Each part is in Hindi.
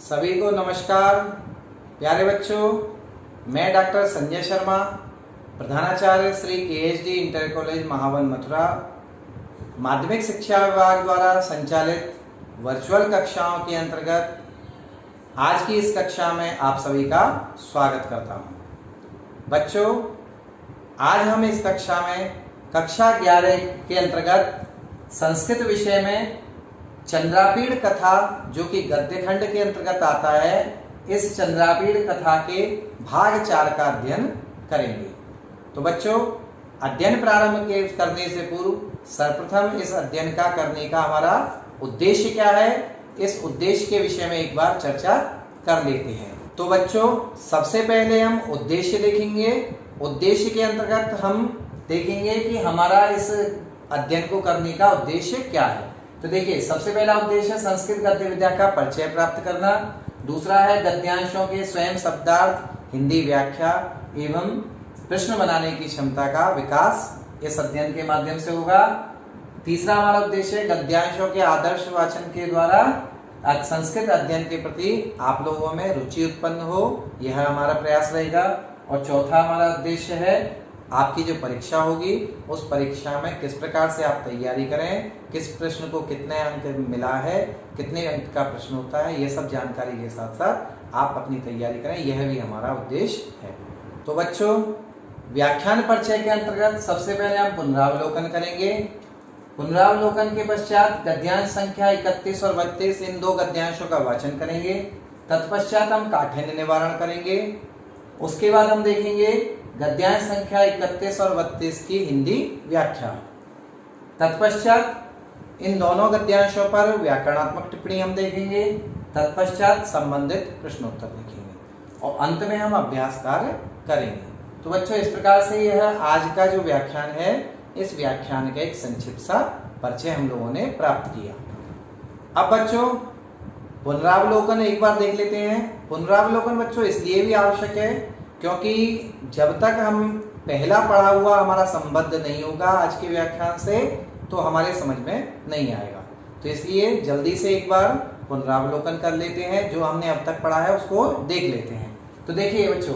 सभी को नमस्कार। प्यारे बच्चों, मैं डॉक्टर संजय शर्मा, प्रधानाचार्य श्री केएचडी इंटर कॉलेज महावन मथुरा, माध्यमिक शिक्षा विभाग द्वारा संचालित वर्चुअल कक्षाओं के अंतर्गत आज की इस कक्षा में आप सभी का स्वागत करता हूं। बच्चों, आज हम इस कक्षा में कक्षा 11 के अंतर्गत संस्कृत विषय में चंद्रापीड़ कथा, जो कि गद्य खंड के अंतर्गत आता है, इस चंद्रापीड़ कथा के भाग 4 का अध्ययन करेंगे। तो बच्चों, अध्ययन प्रारंभ करने से पूर्व सर्वप्रथम इस अध्ययन का करने का हमारा उद्देश्य क्या है, इस उद्देश्य के विषय में एक बार चर्चा कर लेते हैं। तो बच्चों, सबसे पहले हम उद्देश्य देखेंगे। उद्देश्य के अंतर्गत हम देखेंगे कि हमारा इस अध्ययन को करने का उद्देश्य क्या है। तो देखिए, सबसे पहला उद्देश्य संस्कृत गद्य विद्या का परिचय प्राप्त करना। दूसरा है गद्यांशों के स्वयं शब्दार्थ, हिंदी व्याख्या एवं प्रश्न बनाने की क्षमता का विकास इस अध्ययन के माध्यम से होगा। तीसरा हमारा उद्देश्य गद्यांशों के आदर्श वाचन के द्वारा संस्कृत अध्ययन के प्रति आप लोगों में रुचि उत्पन्न हो, यह हमारा प्रयास रहेगा। और चौथा हमारा उद्देश्य है आपकी जो परीक्षा होगी उस परीक्षा में किस प्रकार से आप तैयारी करें, किस प्रश्न को कितने अंक मिला है, कितने अंक का प्रश्न होता है, ये सब जानकारी के साथ साथ आप अपनी तैयारी करें, यह भी हमारा उद्देश्य है। तो बच्चों, व्याख्यान परिचय के अंतर्गत सबसे पहले हम पुनरावलोकन करेंगे। पुनरावलोकन के पश्चात गद्यांश संख्या 31 और 32 इन दो गद्यांशों का वाचन करेंगे। तत्पश्चात हम काठिन्य निवारण करेंगे। उसके बाद हम देखेंगे गद्यांश संख्या 31 और 32 की हिंदी व्याख्या। तत्पश्चात इन दोनों गद्यांशों पर व्याकरणात्मक टिप्पणी हम देखेंगे। तत्पश्चात संबंधित प्रश्नोत्तर देखेंगे और अंत में हम अभ्यास कार्य करेंगे। तो बच्चों, इस प्रकार से यह आज का जो व्याख्यान है, इस व्याख्यान का एक संक्षिप्त सा परिचय हम लोगों ने प्राप्त किया। अब बच्चों, पुनरावलोकन एक बार देख लेते हैं। पुनरावलोकन बच्चों इसलिए भी आवश्यक है क्योंकि जब तक हम पहला पढ़ा हुआ हमारा संबद्ध नहीं होगा आज के व्याख्यान से, तो हमारे समझ में नहीं आएगा। तो इसलिए जल्दी से एक बार पुनरावलोकन कर लेते हैं। जो हमने अब तक पढ़ा है उसको देख लेते हैं। तो देखिए बच्चों,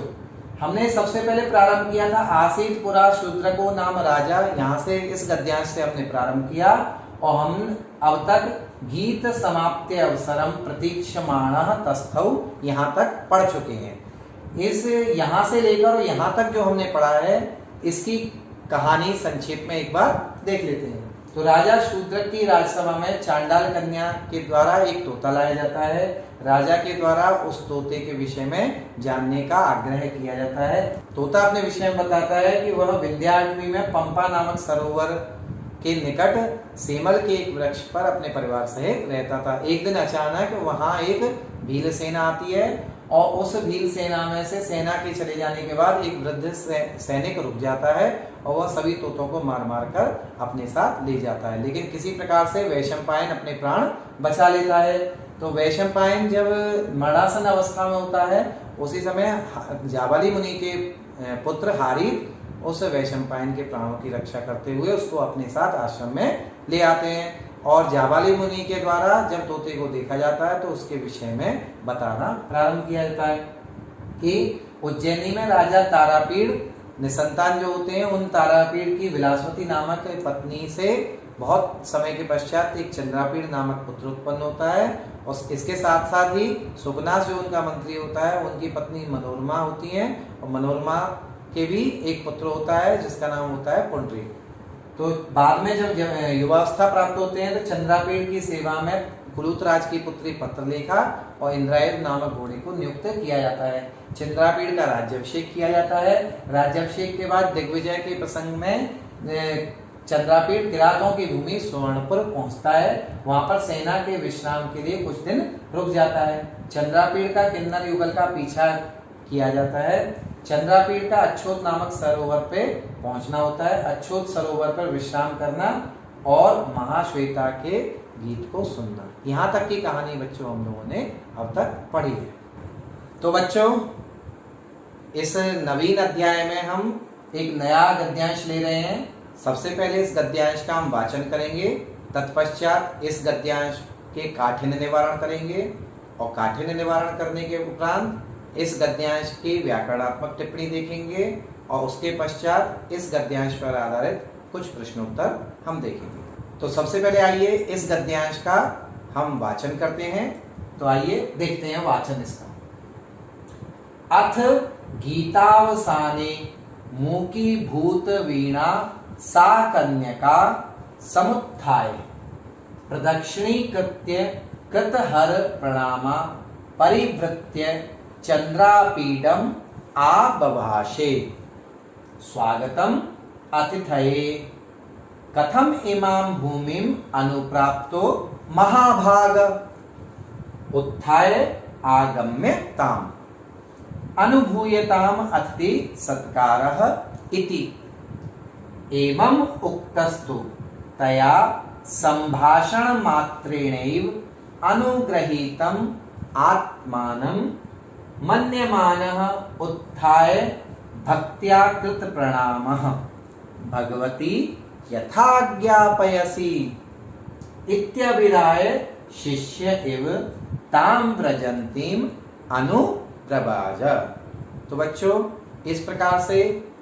हमने सबसे पहले प्रारंभ किया था आसीत पुरा शूद्रको नाम राजा, यहाँ से इस गद्यांश से हमने प्रारंभ किया और हम अब तक गीत समाप्ति अवसरम प्रतीक्षमाणः तस्थौ यहाँ तक पढ़ चुके हैं। इस यहाँ से लेकर यहाँ तक जो हमने पढ़ा है, इसकी कहानी संक्षेप में एक बार देख लेते हैं। तो राजा शूद्रक की राजसभा में चांडाल कन्या के द्वारा एक तोता लाया जाता है। राजा के द्वारा उस तोते के विषय में जानने का आग्रह किया जाता है। तोता अपने विषय में बताता है कि वह विंध्याटवी में पंपा नामक सरोवर के निकट सेमल के एक वृक्ष पर अपने परिवार सहित रहता था। एक दिन अचानक वहां एक भील सेना आती है और उस भील सेना में से सेना के चले जाने के बाद एक वृद्ध सैनिक रुक जाता है और वह सभी तोतों को मार मार कर अपने साथ ले जाता है। लेकिन किसी प्रकार से वैशंपायन अपने प्राण बचा लेता है। तो वैशंपायन जब मरणासन अवस्था में होता है, उसी समय जाबाली मुनि के पुत्र हारित उस वैशंपायन के प्राणों की रक्षा करते हुए उसको अपने साथ आश्रम में ले आते हैं। और जाबाली मुनि के द्वारा जब तोते को देखा जाता है तो उसके विषय में बताना प्रारंभ किया जाता है कि उज्जैनी में राजा तारापीड़ निसंतान जो होते हैं, उन तारापीड़ की विलासवती नामक पत्नी से बहुत समय के पश्चात एक चंद्रापीड़ नामक पुत्र उत्पन्न होता है। और इसके साथ साथ ही सुगनास जो उनका मंत्री होता है, उनकी पत्नी मनोरमा होती है और मनोरमा के भी एक पुत्र होता है जिसका नाम होता है पुंडरी। तो बाद में जब युवावस्था प्राप्त होते हैं तो चंद्रापीड़ की सेवा में कुलूतराज की पुत्री पत्रलेखा और इंद्रायण नामक घोड़े को नियुक्त किया जाता है। चंद्रापीड़ का राज्याभिषेक किया जाता है। राज्याभिषेक के बाद दिग्विजय के प्रसंग में चंद्रापीड़ किरातों की भूमि सुवर्णपुर पहुंचता है। वहां पर सेना के विश्राम के लिए कुछ दिन रुक जाता है। चंद्रापीड़ का किन्नर युगल का पीछा किया जाता है। चंद्रापीड़ का अच्छोत नामक सरोवर पे पहुंचना होता है। अच्छोत सरोवर पर विश्राम करना और महाश्वेता के गीत को सुनना। यहाँ तक की कहानी बच्चों हम लोगों ने अब तक पढ़ी है। तो बच्चों, इस नवीन अध्याय में हम एक नया गद्यांश ले रहे हैं। सबसे पहले इस गद्यांश का हम वाचन करेंगे। तत्पश्चात इस गद्यांश के काठिन्य निवारण करेंगे। और काठिन्य निवारण करने के उपरांत इस गद्यांश की व्याकरणात्मक टिप्पणी देखेंगे और उसके पश्चात इस गद्यांश पर आधारित कुछ प्रश्नोत्तर हम देखेंगे। तो सबसे पहले आइए इस गद्यांश का हम वाचन करते हैं। तो आइए देखते हैं वाचन इसका। अथ गीतावसाने मूकीभूत वीणा सा कन्यका समुत्थाय प्रदक्षिणीकृत्य कृतहर प्रणामा परिवृत्य चंद्रापीडम आबभाषे स्वागतम अतिथये कथम इमां भूमिम अनुप्राप्तो महाभाग उत्थाय आगम्य ताम अनुभूयताम अतिथि सत्कारः इति एवं उक्तस्तु तया संभाषण मात्रेणैव अनुग्रहीतम् आत्मानं मन्यमानः उत्थाय भक्त्या कृत प्रणामः भगवती यथाज्ञापयसि इत्यभिधाय शिष्य इव ताम व्रजन्तीम अनुप्रवाज। तो बच्चों, इस प्रकार से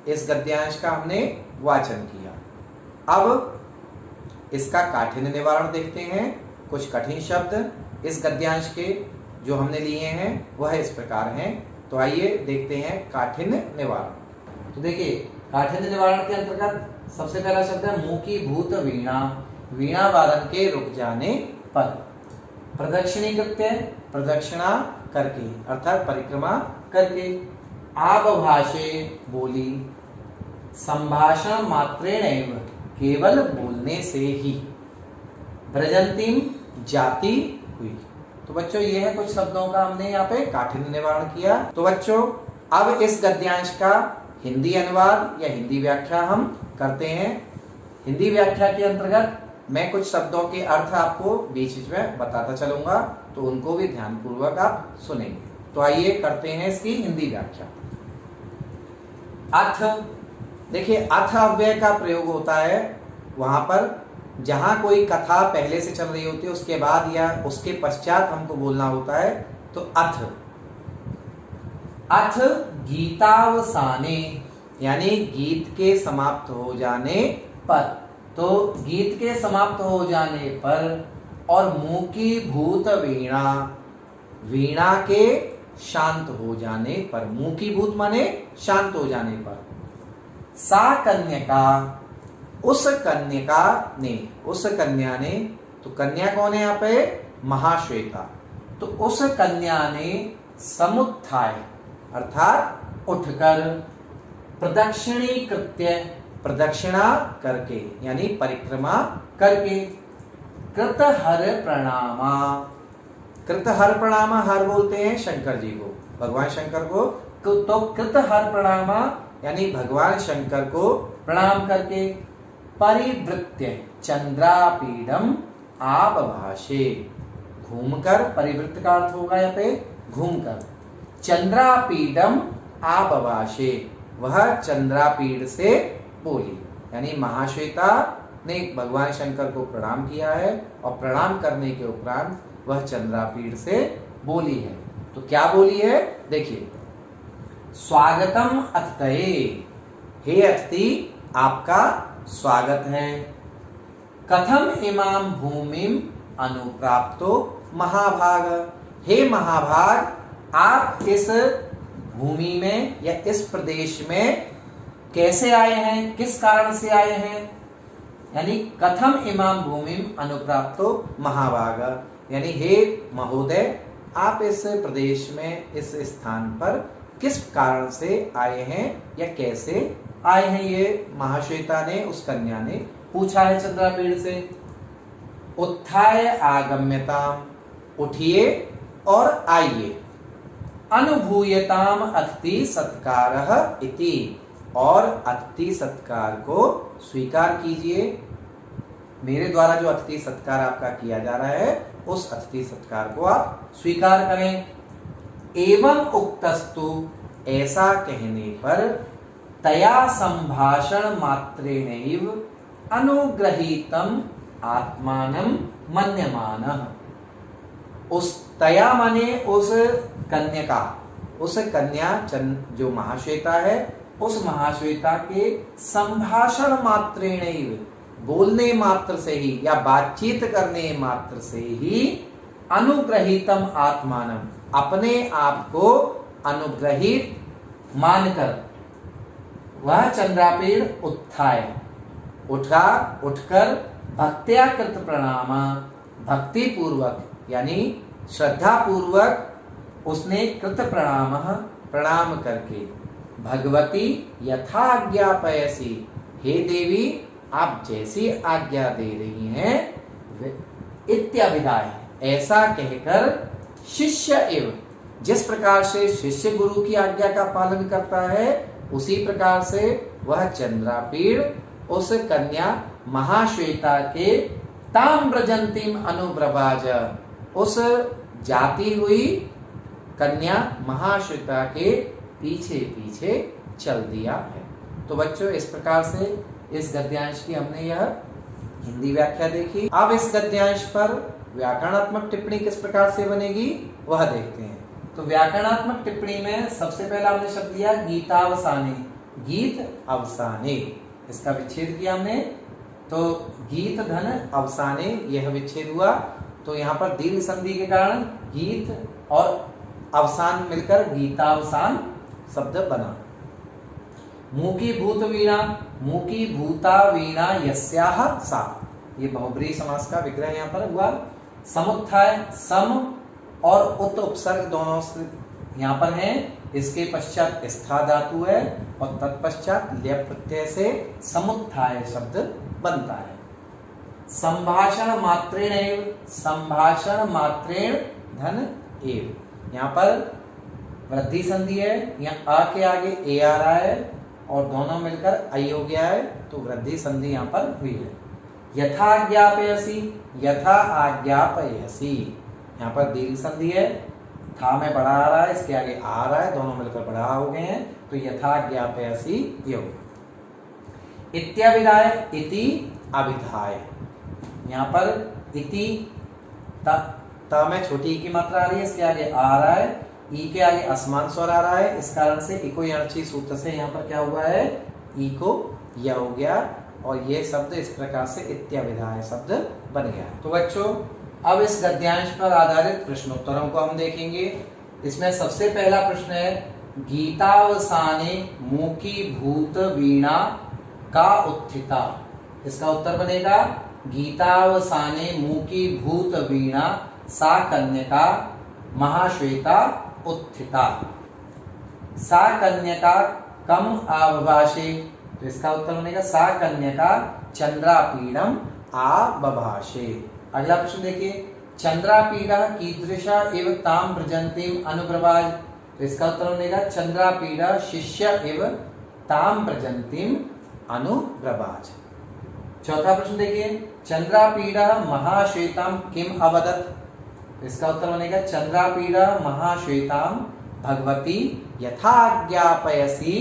इस गद्यांश का हमने वाचन किया। अब इसका काठिन्य निवारण देखते हैं। कुछ कठिन शब्द इस गद्यांश के जो हमने लिए हैं वह इस प्रकार हैं। तो आइए देखते हैं काठिन्य निवारण। तो देखिए, काठिन्य निवारण के अंतर्गत सबसे पहला शब्द है मूकीभूत वीणा। वीणा वादन के रुक जाने पर। प्रदक्षिणीकृत्य, प्रदक्षिणा करके अर्थात परिक्रमा करके। आबभाषे, बोली। संभाषण मात्रेणैव, केवल बोलने से ही। व्रजंतीम, जाती हुई। तो बच्चों, ये है कुछ शब्दों का हमने यहाँ पे काठिन्य निवारण किया। तो बच्चों, अब इस गद्यांश का हिंदी अनुवाद या हिंदी व्याख्या हम करते हैं। हिंदी व्याख्या के अंतर्गत मैं कुछ शब्दों के अर्थ आपको बीच बीच में बताता चलूंगा, तो उनको भी ध्यानपूर्वक आप सुनेंगे। तो आइए करते हैं इसकी हिंदी व्याख्या। अथ, देखिए अथ अव्यय का प्रयोग होता है वहां पर जहां कोई कथा पहले से चल रही होती है, उसके बाद या उसके पश्चात हमको बोलना होता है। तो अथ, अथ गीतावसाने, यानी गीत के समाप्त हो जाने पर। तो गीत के समाप्त हो जाने पर और मूकीभूत वीणा, वीणा के शांत हो जाने पर। मूकीभूत माने शांत हो जाने पर। सा कन्यका, उस कन्यका ने, उस कन्या ने। तो कन्या कौन है यहाँ पे? महाश्वेता। तो उस कन्या ने समुत्थाय अर्थात उठकर, प्रदक्षिणीकृत्य, प्रदक्षिणा करके यानी परिक्रमा करके, कृतहर प्रणामा। कृतहर प्रणामा, हर बोलते हैं शंकर जी को, भगवान शंकर को। तो कृतहर प्रणामा यानी भगवान शंकर को प्रणाम करके, परिवृत्य चंद्रापीडम आबभाषे, घूमकर। परिवृत्त का अर्थ होगा यहाँ पे घूमकर। चंद्रापीडम आबभाषे, वह चंद्रापीड से बोली। यानी महाश्वेता ने भगवान शंकर को प्रणाम किया है और प्रणाम करने के उपरांत वह चंद्रापीड से बोली है। तो क्या बोली है? देखिए, स्वागतम अतिथये, हे अतिथि आपका स्वागत है। कथम इमाम भूमिम अनुप्राप्तो महाभाग, हे महाभाग आप इस भूमि में या इस प्रदेश में कैसे आए हैं, किस कारण से आए हैं। यानी कथम इमाम भूमिम अनुप्राप्तो महाभाग, यानी हे महोदय आप इस प्रदेश में, इस स्थान पर किस कारण से आए हैं या कैसे आए हैं। ये महाश्वेता ने, उस कन्या ने पूछा है चंद्रापीड से। उत्थाय आगम्यताम, उठिए और आइए। अनुभूयताम अतिथि सत्कारः इति, और अतिथि सत्कार को स्वीकार कीजिए। मेरे द्वारा जो अतिथि सत्कार आपका किया जा रहा है उस अतिथि सत्कार को आप स्वीकार करें। एवं उक्तस्तु, ऐसा कहने पर, तया संभाषण मात्रेणैव अनुग्रहीतम आत्मानं मन्यमानः, उस तया माने उस कन्या जो महाश्वेता है, उस महाश्वेता के संभाषण मात्रेण, बोलने मात्र से ही या बातचीत करने मात्र से ही अनुग्रहीतम आत्मानम, अपने आप को अनुग्रहित मानकर वह चंद्रापीड़ उठकर भक्त्या कृत प्रणाम, भक्ति पूर्वक यानी श्रद्धा पूर्वक उसने कृत प्रणाम करके भगवती यथा आज्ञापयसी, हे देवी आप जैसी आज्ञा दे रही हैं इत्याभिधाय, ऐसा कहकर शिष्य एवं, जिस प्रकार से शिष्य गुरु की आज्ञा का पालन करता है उसी प्रकार से वह चंद्रापीड़ उस कन्या महाश्वेता के ताम्रजंतीम अनुब्रवाज, उस जाती हुई कन्या महाश्वेता के पीछे पीछे चल दिया है। तो बच्चों इस प्रकार से इस गद्यांश की हमने यह हिंदी व्याख्या देखी। अब इस गद्यांश पर व्याकरणात्मक टिप्पणी किस प्रकार से बनेगी वह देखते हैं। तो व्याकरणात्मक टिप्पणी में सबसे पहला हमने शब्द लिया गीतावसाने, गीत अवसाने, इसका विच्छेद किया हमने। तो गीत धन अवसाने यह विच्छेद हुआ, तो यहाँ पर दीर्घ संधि के कारण गीत और अवसान मिलकर गीतावसान शब्द बना। मूकी भूत वीणा, मूकी भूता वीणा यस्याह सा, ये बहुब्रीहि समास का विग्रह यहाँ पर हुआ। समुत्थाय, सम और उत उपसर्ग दोनों यहाँ पर हैं। इसके पश्चात स्था धातु है और तत्पश्चात ल्यप प्रत्यय से समुत्थाय शब्द बनता है। संभाषण मात्रेण एव, संभाषण मात्रेण धन एव, यहाँ पर वृद्धि संधि है, यहाँ आ के आगे ए आ रहा है और दोनों मिलकर आई हो गया है, तो वृद्धि संधि यहाँ पर हुई है। यथा आज्ञापयसी, यथा आज्ञापयसी, यहाँ पर दीर्घ संधि है, था में बड़ा आ रहा है, इसके आगे आ रहा है, दोनों मिलकर बड़ा हो गए हैं, तो यथा आज्ञापयसी योग। इत्याभिधाय, इति अभिधाय, यहाँ पर इति त में छोटी की मात्रा आ रही है, इसके आगे आ रहा है, ई के आगे असमान स्वर आ रहा है, इस कारण से इको यणची सूत्र से यहाँ पर क्या हुआ है, ई को य हो गया और ये शब्द इस प्रकार से इत्याभिधाय शब्द बन गया। तो बच्चों अब इस गद्यांश पर आधारित प्रश्नोत्तरों को हम देखेंगे। इसमें सबसे पहला प्रश्न है गीतावसाने मूकी भूत वीणा का उत्थिता, इसका उत्तर बनेगा गीतावसाने मूकी भूत वीणा सा कन्यका महाश्वेता उत्थिता। सा कन्यका कम आबभाषे, तो इसका उत्तर बनेगा सा कन्यका चंद्रापीडम आबभाषे। अगला प्रश्न देखिए, चंद्रापीडा कीदृशा एवं ताम प्रजंतीम अनुप्रवाज, तो इसका उत्तर बनेगा चंद्रापीडा शिष्य एवं ताम प्रजंतीम अनुप्रवाज। चौथा प्रश्न देखिए, चंद्रापीडा महाश्वेताम किम अवदत, इसका उत्तर बनेगा चंद्रापीडा महाश्वेताम भगवती यथा आज्ञापयसी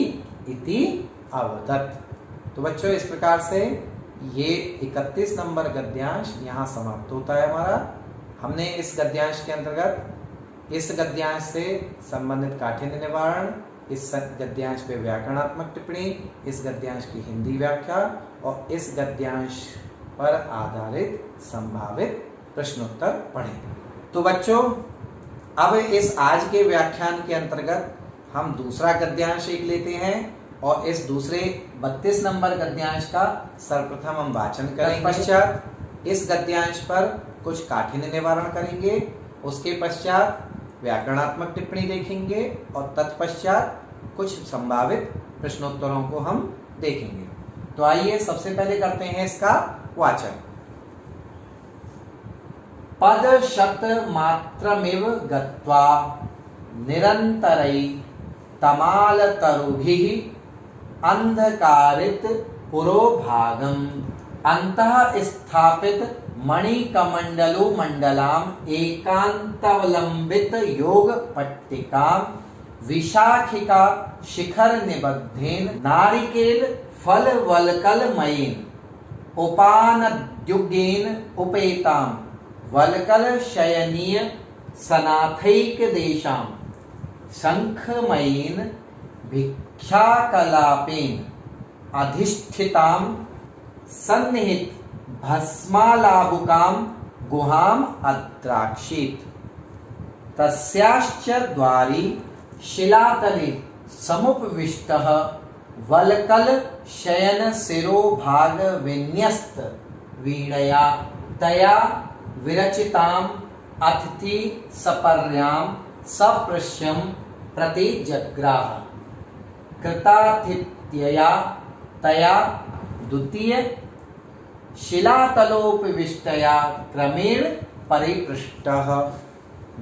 इति अवदत। तो बच्चों इस प्रकार से ये 31 नंबर गद्यांश यहाँ समाप्त होता है हमारा। हमने इस गद्यांश के अंतर्गत इस गद्यांश से संबंधित काठिन्य निवारण, इस गद्यांश पे व्याकरणात्मक टिप्पणी, इस गद्यांश की हिंदी व्याख्या और इस गद्यांश पर आधारित संभावित प्रश्नोत्तर पढ़े। तो बच्चों अब इस आज के व्याख्यान के अंतर्गत हम दूसरा गद्यांश एक लेते हैं और इस दूसरे 32 नंबर गद्यांश का सर्वप्रथम हम वाचन करेंगे। पश्चात इस गद्यांश पर कुछ काठिन्य निवारण करेंगे, उसके पश्चात व्याकरणात्मक टिप्पणी देखेंगे और तत्पश्चात कुछ संभावित प्रश्नोत्तरों को हम देखेंगे। तो आइए सबसे पहले करते हैं इसका वाचन। पद शत मात्रमिव गत्वा निरंतरै तमालतरुभिः अंधकारित पुरोभागम अंतः स्थापित मणिकमंडलो मंडलाम एकांतवलंबित योग पट्टिकाम विशाखिका शिखर निबद्धेन नारिकेल फल वलकलमयेन उपानद्युगेन उपेताम वलकल शयनीय सनाथैक देशाम शंखमयीन भिक्षाकलापेन अधिष्ठिताम सन्निहित भस्मालाभुकाम गुहाम अद्राक्षीत तस्याश्च द्वारी शिलातले समुपविष्टः वल्कल शयन शिरोभाग विन्यस्त वीणया तया विरचिताम अतिथि सपर्याम सपृश्यम प्रति जग्राह कृतातिथ्यया तया द्वितीय शिलातलोपविष्टया क्रमेण परिपृष्टः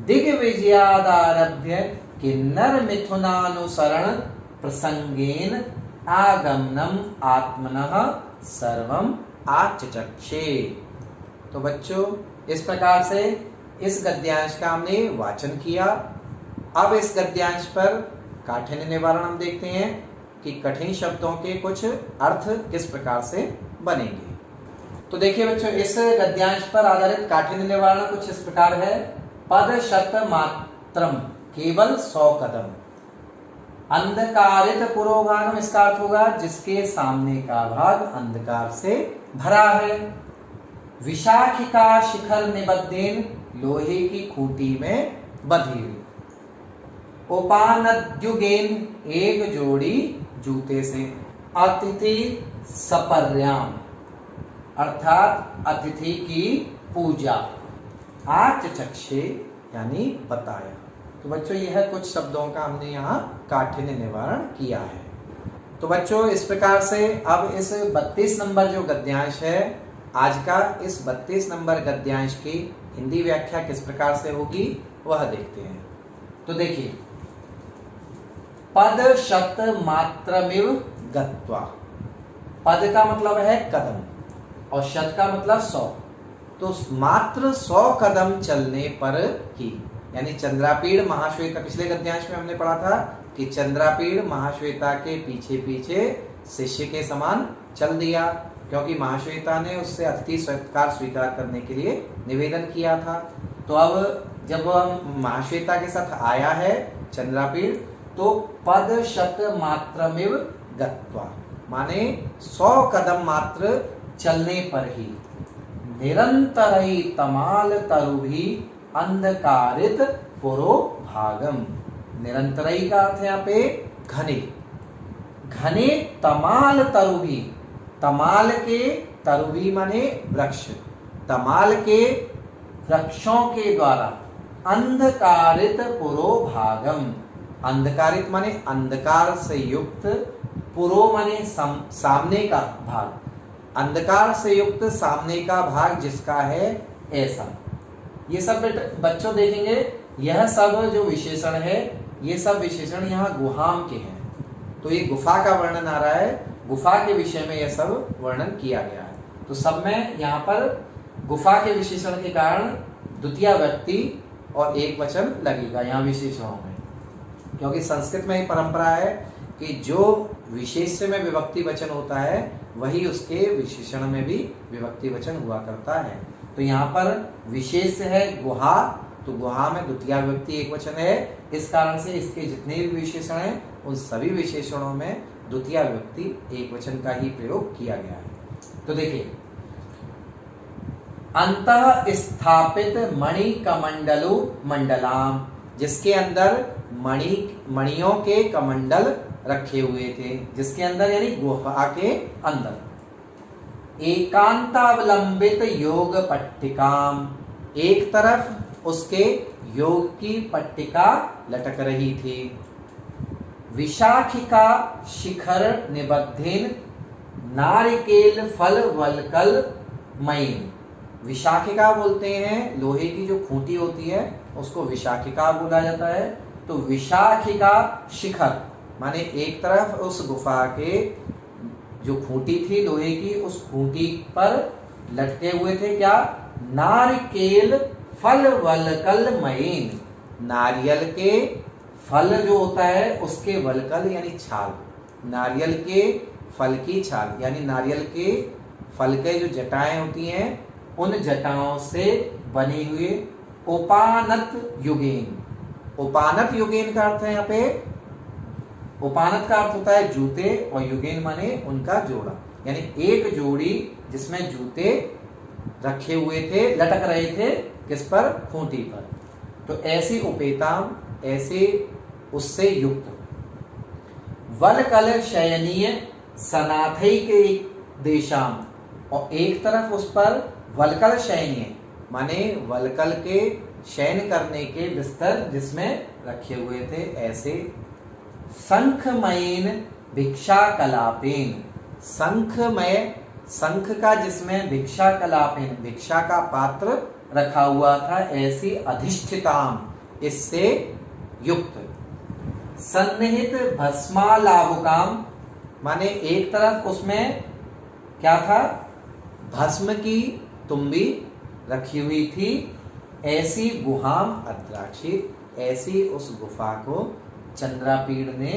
दिग्विजयादारभ्य किन्नर मिथुनानुसरण प्रसंगेन आगमनम आत्मनः सर्वम आचचक्षे। तो बच्चों, इस प्रकार से इस गद्यांश का हमने वाचन किया। अब इस गद्यांश पर काठिन्य निवारण हम देखते हैं कि कठिन शब्दों के कुछ अर्थ किस प्रकार से बनेंगे। तो देखिए बच्चों, इस गद्यांश पर आधारित काठिन्य निवारण कुछ इस प्रकार है। पद शत मात्रम, केवल 100 कदम। अंधकारित पुरोभागम, इसका अर्थ होगा जिसके सामने का भाग अंधकार से भरा है। विशाखिका शिखर निबद्धेन, लोहे की खूंटी में बंधी हुई। उपानद्युगेन, एक जोड़ी जूते से। अतिथि सपर्याम, अर्थात अतिथि की पूजा। आचचक्षे यानी बताया। तो बच्चों, यह कुछ शब्दों का हमने यहाँ काठिन्य निवारण किया है। तो बच्चों, इस प्रकार से अब इस 32 नंबर जो गद्यांश है आज का, इस 32 नंबर गद्यांश की हिंदी व्याख्या किस प्रकार से होगी वह देखते हैं। तो देखिए, पद शत मात्रमिव गत्वा। पद का मतलब है कदम और शत का मतलब 100। तो मात्र 100 कदम चलने पर ही, यानी चंद्रापीड़ महाश्वेता, पिछले गद्यांश में हमने पढ़ा था कि चंद्रापीड़ महाश्वेता के पीछे पीछे शिष्य के समान चल दिया, क्योंकि महाश्वेता ने उससे अतिथि सत्कार स्वीकार करने के लिए निवेदन किया था। तो अब जब महाश्वेता के साथ आया है चंद्रापीड़, तो पद शत मात्रमिव गत्वा, माने 100 कदम मात्र चलने पर ही। निरंतरई तमाल तरुभी अंधकारित पुरो भागम। निरंतरई का अर्थ यहाँ पे घने। घने तमाल तरुभी, तमाल के, तरुभी माने वृक्ष, तमाल के वृक्षों के द्वारा अंधकारित पुरो भागम। अंधकारित माने अंधकार से युक्त, पुरो माने सामने का भाग, अंधकार से युक्त सामने का भाग जिसका है ऐसा। ये सब बच्चों देखेंगे, यह सब जो विशेषण है, ये सब विशेषण यहाँ गुहाम के हैं। तो ये गुफा का वर्णन आ रहा है, गुफा के विषय में यह सब वर्णन किया गया है। तो सब में यहाँ पर गुफा के विशेषण के कारण द्वितीय व्यक्ति और एक वचन लगेगा यहाँ विशेषणों में, क्योंकि संस्कृत में ही परंपरा है कि जो विशेष्य में विभक्ति वचन होता है वही उसके विशेषण में भी विभक्ति वचन हुआ करता है। तो यहाँ पर विशेष है गुहा, तो गुहा में द्वितीय विभक्ति एक वचन है। इस कारण से इसके जितने भी विशेषण हैं उन सभी विशेषणों में द्वितीय विभक्ति एक वचन का ही प्रयोग किया गया है। तो देखिए, अंतः स्थापित मणि कमंडलो मंडलाम, जिसके अंदर मणियों के कमंडल रखे हुए थे, जिसके अंदर यानी गुफा के अंदर। एकांतावलंबित योग पट्टिकाम, एक तरफ उसके योग की पट्टिका लटक रही थी। विशाखिका शिखर निबद्धेन नारिकेल फल वलकल मयीन। विशाखिका बोलते हैं, लोहे की जो खूंटी होती है उसको विशाखिका बोला जाता है। तो विशाखिका शिखर माने एक तरफ उस गुफा के जो खूंटी थी लोहे की, उस खूंटी पर लटके हुए थे क्या? नारिकेल फल वलकल मयीन। नारियल के फल जो होता है उसके वलकल यानी छाल, नारियल के फल की छाल यानी नारियल के फल के जो जटाएं होती हैं उन जटाओं से बने हुए उपानत युगेन। उपानत युगेन का अर्थ है यहाँ पे, उपानत का अर्थ होता है जूते और युगेन माने उनका जोड़ा, यानी एक जोड़ी जिसमें जूते रखे हुए थे, लटक रहे थे किस पर, खूंटी पर। तो ऐसी उपेताम, ऐसे उससे युक्त। वलकल शयनीय सनाथैके देशाम, और एक तरफ उस पर वलकल शयनीय माने वलकल के शयन करने के बिस्तर जिसमें रखे हुए थे ऐसे। शंखमयीन भिक्षा कलापेन, शंखमय, शंख का जिसमें भिक्षा कलापेन, भिक्षा का पात्र रखा हुआ था, ऐसी अधिष्ठिताम, इससे युक्त। सन्निहित भस्मालाभुकाम, माने एक तरफ उसमें क्या था, भस्म की तुम्बी रखी हुई थी, ऐसी गुहाम अद्राक्षित, ऐसी उस गुफा को चंद्रापीड़ ने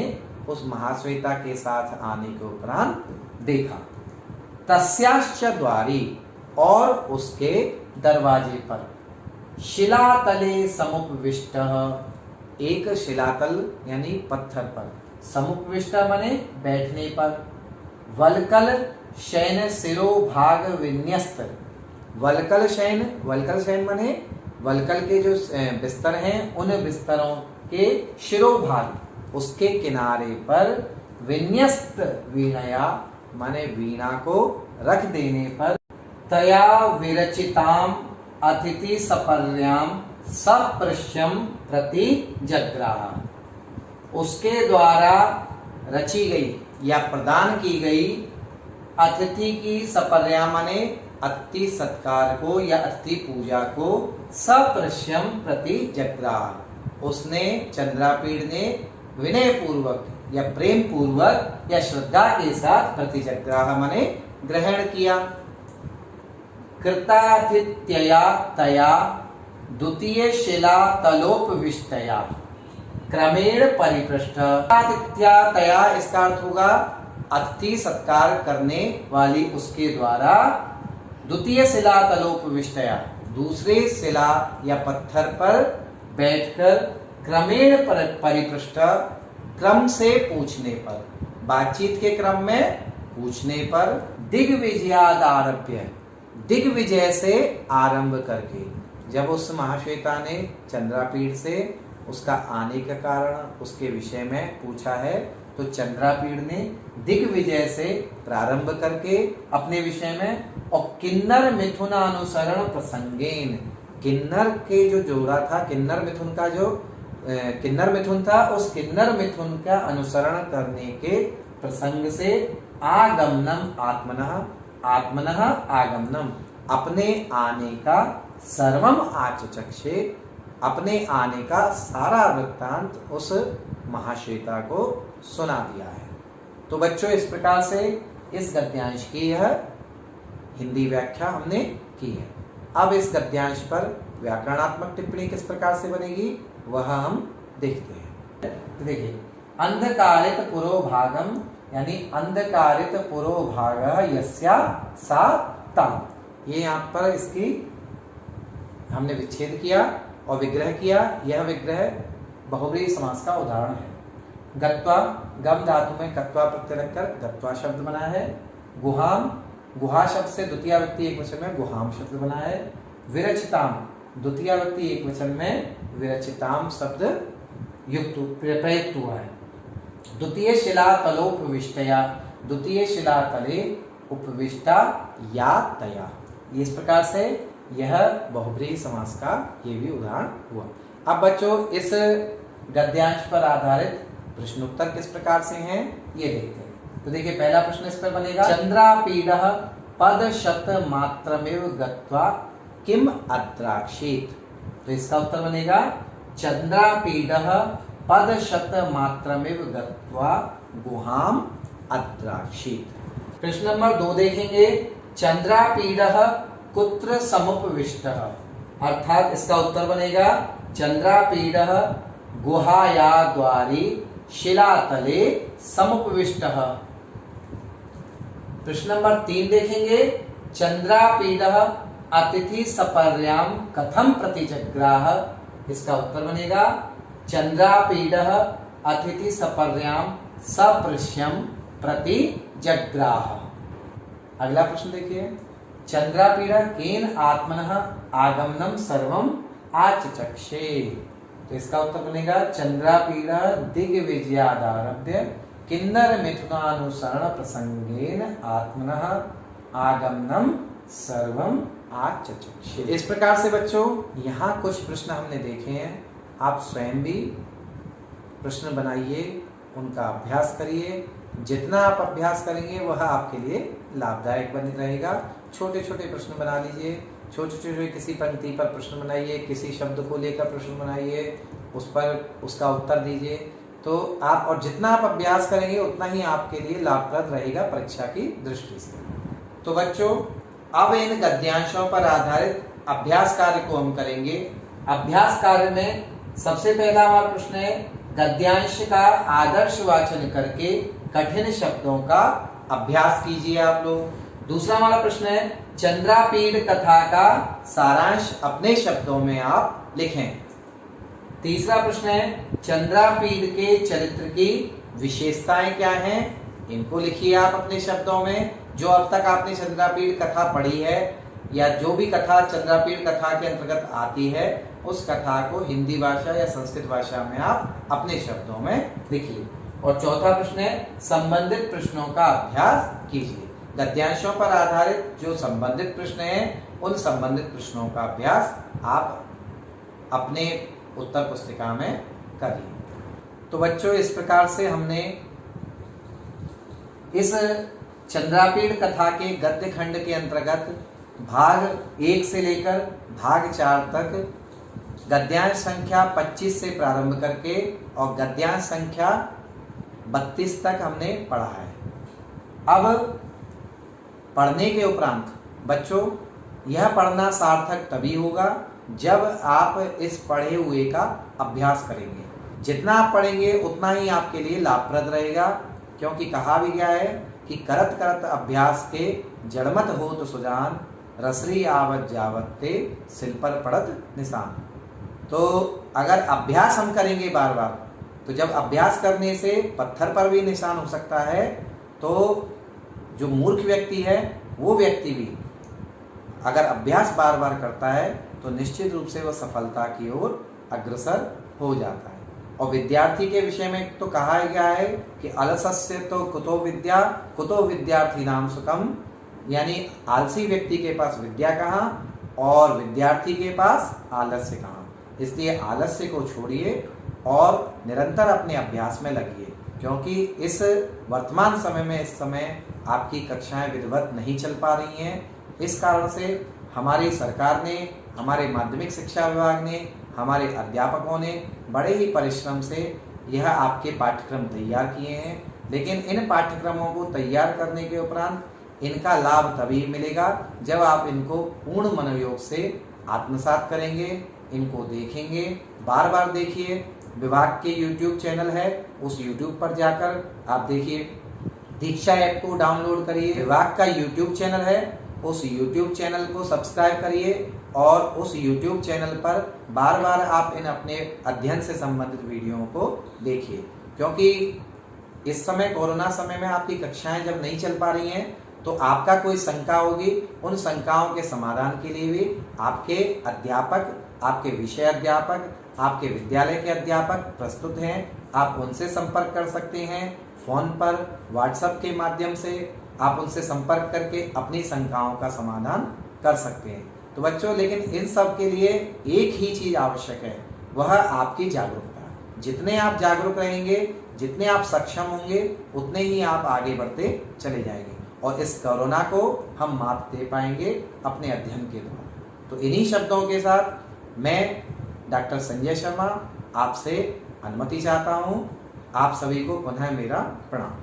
उस महाश्वेता के साथ आने के उपरांत देखा। तस्याश्च द्वारी, और उसके दरवाजे पर शिलातले समुपविष्ट, एक शिलातल यानी पत्थर पर, समुपविष्ट माने बैठने पर। वलकल शयन सिरो भाग विन्यस्त, वलकल शयन, वलकल शयन माने वलकल के जो बिस्तर हैं उन बिस्तरों के शिरोभाग, उसके किनारे पर विन्यस्त वीणया माने वीणा को रख देने पर। तया विरचिताम अतिथि सपर्याम सपृश्यम प्रति जग्राह, उसके द्वारा रची गई या प्रदान की गई अतिथि की सपर्या माने अतिथि सत्कार को या अतिथि पूजा को, सपृश्यम प्रति जग्राह, उसने चंद्रापीड़ ने विनय पूर्वक या प्रेम पूर्वक या श्रद्धा के साथ प्रतिजग्राह माने ग्रहण किया। कृतातिथ्यया तया द्वितीय शिला तलोपविष्टया क्रमेण परिपृष्ठ। कृतातिथ्या तया, इसका अर्थ होगा अतिथि सत्कार करने वाली उसके द्वारा, द्वितीय शिला तलोपविष्टया, दूसरे शिला या पत्थर पर बैठकर, क्रमेण परिपृष्ठ, क्रम से पूछने पर, बातचीत के क्रम में पूछने पर। दिग्विजयाद आरभ्य, दिग्विजय से आरंभ करके, जब उस महाश्वेता ने चंद्रापीड़ से उसका आने का कारण, उसके विषय में पूछा है, तो चंद्रापीड़ ने दिग्विजय से प्रारंभ करके अपने विषय में, और किन्नर मिथुनानुसरण प्रसंगेन, किन्नर के जो जोड़ा था, किन्नर मिथुन का जो किन्नर मिथुन था, उस किन्नर मिथुन का अनुसरण करने के प्रसंग से आगमनम आत्मनः, आत्मनः आगमनम, अपने आने का सर्वम आचचक्षे, अपने आने का सारा वृत्तांत उस महाश्वेता को सुना दिया है। तो बच्चों, इस प्रकार से इस गद्यांश की यह हिंदी व्याख्या हमने की है। अब इस गद्यांश पर व्याकरणात्मक टिप्पणी किस प्रकार से बनेगी वह हम देखते हैं। तो देखिए, अंधकारित पुरोभागम यानी अंधकारित पुरोभाग यस्या सा तम, ये यहाँ पर इसकी हमने विच्छेद किया और विग्रह किया। यह विग्रह बहुव्रीहि समास का उदाहरण है। गत्वा, गम धातु में कत्वा प्रत्यय रखकर गत्वा शब्द बना है। गुहाम, गुहा शब्द से द्वितीय व्यक्ति एक वचन में गुहाम शब्द बना है। विरचिताम, द्वितीय व्यक्ति एक वचन में विरचिताम शब्द युक्त प्रयुक्त हुआ है। द्वितीय शिला तलोपविष्टया, द्वितीय शिला तले उपविष्टा या तया, इस प्रकार से यह बहुव्रीहि समास का ये भी उदाहरण हुआ। अब बच्चों, इस गद्यांश पर आधारित प्रश्नोत्तर किस प्रकार से हैं ये देखते हैं। तो देखिए, पहला प्रश्न इस पर बनेगा, चंद्रापीडः पद शत मात्रमेव गत्वा किम अद्राक्षेत। तो इसका उत्तर बनेगा चंद्रापीडः पद शत मात्रमेव गत्वा गुहाम अद्राक्षेत। प्रश्न नंबर 2 देखेंगे, चंद्रापीडः कुत्र समुपविष्टः, अर्थात इसका उत्तर बनेगा चंद्रापीडः गुहाया द्वारी शिलातले समुपविष्टः। प्रश्न नंबर 3 देखेंगे, चंद्रापीडः अतिथि सपर्याम कथम प्रतिजग्राह, इसका उत्तर बनेगा चंद्रापीडः अतिथि सपर्याम सपृश्यम प्रतिजग्राह। अगला प्रश्न देखिए, चंद्रापीडा केन आत्मनः आगमनम सर्वम आचचक्षे, तो इसका उत्तर बनेगा चंद्रापीडा दिग्विजयादारभ्य किन्नर मिथुनानुसरण प्रसंगेन आत्मनः आगमनम सर्वम आचचक्षे। इस प्रकार से बच्चों यहाँ कुछ प्रश्न हमने देखे हैं, आप स्वयं भी प्रश्न बनाइए, उनका अभ्यास करिए। जितना आप अभ्यास करेंगे वह आपके लिए लाभदायक बन रहेगा। छोटे छोटे प्रश्न बना लीजिए, छोटे छोटे किसी पंक्ति पर प्रश्न बनाइए, किसी शब्द को लेकर प्रश्न बनाइए, उस पर उसका उत्तर दीजिए। तो आप और जितना आप अभ्यास करेंगे उतना ही आपके लिए लाभप्रद रहेगा परीक्षा की दृष्टि से। तो बच्चों अब इन गद्यांशों पर आधारित अभ्यास कार्य को हम करेंगे। अभ्यास कार्य में सबसे पहला हमारा प्रश्न है, गद्यांश का आदर्श वाचन करके कठिन शब्दों का अभ्यास कीजिए आप लोग। दूसरा हमारा प्रश्न है, चंद्रापीड कथा का सारांश अपने शब्दों में आप लिखें। तीसरा प्रश्न है, चंद्रापीड के चरित्र की विशेषताएं क्या हैं, इनको लिखिए आप अपने शब्दों में। जो अब तक आपने चंद्रापीड कथा पढ़ी है या जो भी कथा चंद्रापीड कथा के अंतर्गत आती है, उस कथा को हिंदी भाषा या संस्कृत भाषा में आप अपने शब्दों में लिखिए। और चौथा प्रश्न है, संबंधित प्रश्नों का अभ्यास कीजिए। गद्यांशों पर आधारित जो संबंधित प्रश्न हैं, उन संबंधित प्रश्नों का अभ्यास आप अपने उत्तर पुस्तिका में करिए। तो बच्चों इस प्रकार से हमने इस चंद्रापीड कथा के गद्य खंड के अंतर्गत भाग 1 से लेकर भाग 4 तक गद्यांश संख्या 25 से प्रारंभ करके और गद्यांश संख्या 32 तक हमने पढ़ा है। अब पढ़ने के उपरांत बच्चों यह पढ़ना सार्थक तभी होगा जब आप इस पढ़े हुए का अभ्यास करेंगे। जितना आप पढ़ेंगे उतना ही आपके लिए लाभप्रद रहेगा, क्योंकि कहा भी गया है कि करत करत अभ्यास के जड़मत होत सुजान, रसरी आवत जावत ते सिल पर पड़त निशान। तो अगर अभ्यास हम करेंगे बार बार, तो जब अभ्यास करने से पत्थर पर भी निशान हो सकता है, तो जो मूर्ख व्यक्ति है वो व्यक्ति भी अगर अभ्यास बार बार करता है तो निश्चित रूप से वह सफलता की ओर अग्रसर हो जाता है। और विद्यार्थी के विषय में तो कहा गया है कि अलसस्य तो कुतो विद्या कुतो विद्यार्थी नाम सुखम, यानी आलसी व्यक्ति के पास विद्या कहाँ और विद्यार्थी के पास आलस्य कहाँ। इसलिए आलस्य को छोड़िए और निरंतर अपने अभ्यास में लगिए, क्योंकि इस वर्तमान समय में इस समय आपकी कक्षाएं विधिवत नहीं चल पा रही हैं। इस कारण से हमारी सरकार ने, हमारे माध्यमिक शिक्षा विभाग ने, हमारे अध्यापकों ने बड़े ही परिश्रम से यह आपके पाठ्यक्रम तैयार किए हैं। लेकिन इन पाठ्यक्रमों को तैयार करने के उपरांत इनका लाभ तभी मिलेगा जब आप इनको पूर्ण मनोयोग से आत्मसात करेंगे, इनको देखेंगे। बार बार देखिए, विभाग के YouTube चैनल है, उस YouTube पर जाकर आप देखिए। दीक्षा ऐप को डाउनलोड करिए, विभाग का YouTube चैनल है, उस YouTube चैनल को सब्सक्राइब करिए और उस YouTube चैनल पर बार बार आप इन अपने अध्ययन से संबंधित वीडियोओं को देखिए। क्योंकि इस समय कोरोना समय में आपकी कक्षाएं जब नहीं चल पा रही हैं, तो आपका कोई शंका होगी, उन शंकाओं के समाधान के लिए भी आपके अध्यापक, आपके विषय अध्यापक, आपके विद्यालय के अध्यापक प्रस्तुत हैं। आप उनसे संपर्क कर सकते हैं, फोन पर, व्हाट्सएप के माध्यम से आप उनसे संपर्क करके अपनी शंकाओं का समाधान कर सकते हैं। तो बच्चों, लेकिन इन सब के लिए एक ही चीज आवश्यक है, वह आपकी जागरूकता। जितने आप जागरूक रहेंगे, जितने आप सक्षम होंगे, उतने ही आप आगे बढ़ते चले जाएंगे और इस कोरोना को हम मात दे पाएंगे अपने अध्ययन के द्वारा। तो इन्हीं शब्दों के साथ मैं डॉक्टर संजय शर्मा आपसे अनुमति चाहता हूँ। आप सभी को पुनः मेरा प्रणाम।